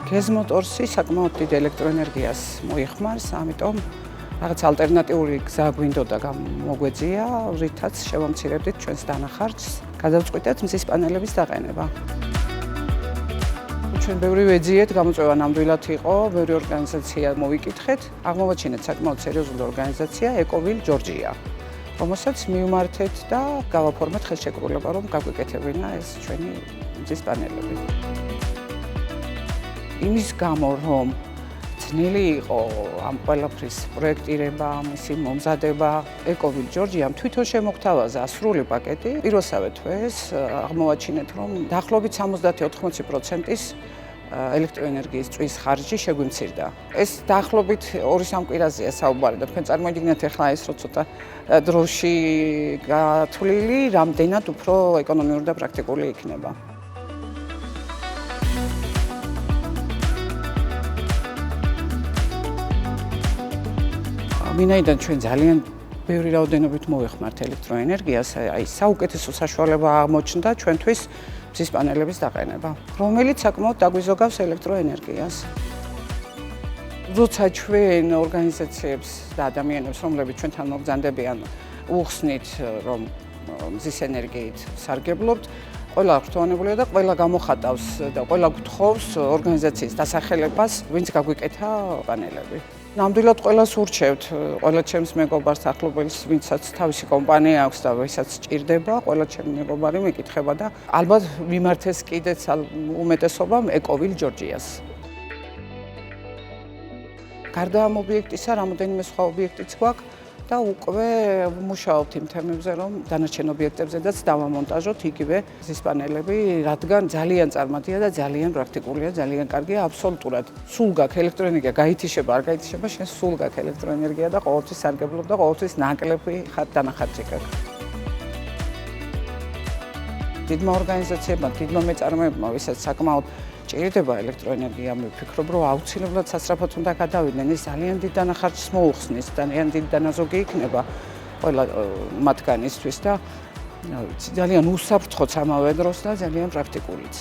გეზმოტორსი საკმაოდ დიდ ელექტროენერგიას მოიხმარს, ამიტომ რაღაც ალტერნატიული გზა გვინდოდა მოგვეძია, რითაც შევამცირებდით ჩვენს დანახარჯს, გადავწყვიტეთ მზის პანელების დაყენება. ჩვენ ბევრი ვეძიეთ, გამოწვევა ნამდვილად იყო, ბევრი ორგანიზაცია მოვიკითხეთ, აღმოვაჩინეთ საკმაოდ სერიოზული ორგანიზაცია ეკოვილ ჯორჯია, რომელსაც მივმართეთ და გავაფორმეთ ხელშეკრულება, რომ გაგვეკეთებინა ეს ჩვენი მზის პანელები. იმის გამო, რომ ძნელი იყო ამ ყველაფრის პროექტირება, მისი მომზადება, ეკოვილ ჯორჯიამ თვითონ შემოგთავაზა სრული პაკეტი. პირველსავე თვეს აღმოვაჩინეთ, რომ დაახლოებით 70-80%-ის ელექტროენერგიის წვის ხარჯი შეგვიმცირდა. ეს დაახლოებით 2-3 კვირაზეა საუბარი და თქვენ წარმოიდგინეთ ახლა ეს რო ცოტა დროში გათვლილი, რამდენად უფრო ეკონომიური და პრაქტიკული იქნება. ვინაიდან ჩვენ ძალიან ბევრი რაოდენობით მოვეხმართ ელექტროენერგიას, აი საუკეთესო საშუალება აღმოჩნდა ჩვენთვის მზის პანელების დაყენება, რომელიც საკმაოდ დაგვიზოგავს ელექტროენერგიას. როცა ჩვენ ორგანიზაციებს და ადამიანებს, რომლებიც ჩვენთან მოგზანდებიან, უხსნით, რომ მზის ენერგიით სარგებლობთ, ყველა აღფრთოვანებულია და ყველა გამოხატავს და ყველა გთხოვს ორგანიზაციის დასახელებას, ვინც გაგვიკეთა პანელები. ნამდვილად ყველას ურჩევთ, ყველა ჩემს მეგობარს, ახლობელს, ვინცაც თავისი კომპანია აქვს და ვისაც სჭირდება, ყველა ჩემი მეგობარი მეკითხება და ალბათ მიმართეს კიდეც უმეტესობამ ეკოვილ ჯორჯიას. გარდა ამ ობიექტისა, რამოდენიმე სხვა ობიექტიც გვაქვს და უკვე ვმუშაობთ იმ თემებზე, რომ დანარჩენ ობიექტებზედაც დავამონტაჟოთ იგივე მზის პანელები, რადგან ძალიან წარმატია და ძალიან პრაქტიკულია, ძალიან კარგია, აბსოლუტურად. სულ გაქვს ელექტროენერგია, გაითიშება, არ გაითიშება, შენ სულ გაქვს ელექტროენერგია და ყოველთვის სარგებლობ და ყოველთვის ნაკლები დანახარჯი გაქვს. დიდმა ორგანიზაციებმა, დიდმა მეწარმეებმა, ვისაც საკმაოდ ჭირდება ელექტროენერგია, მე ვფიქრობ, რომ აუცილებლად სასწრაფოდ უნდა გადავიდნენ, ის ძალიან დიდ დანახარჯს მოუხსნის, ძალიან დიდი დანაზოგი იქნება ყველა მათგანისთვის და ძალიან უსაფრთხოც ამავე დროს და ძალიან პრაქტიკულიც.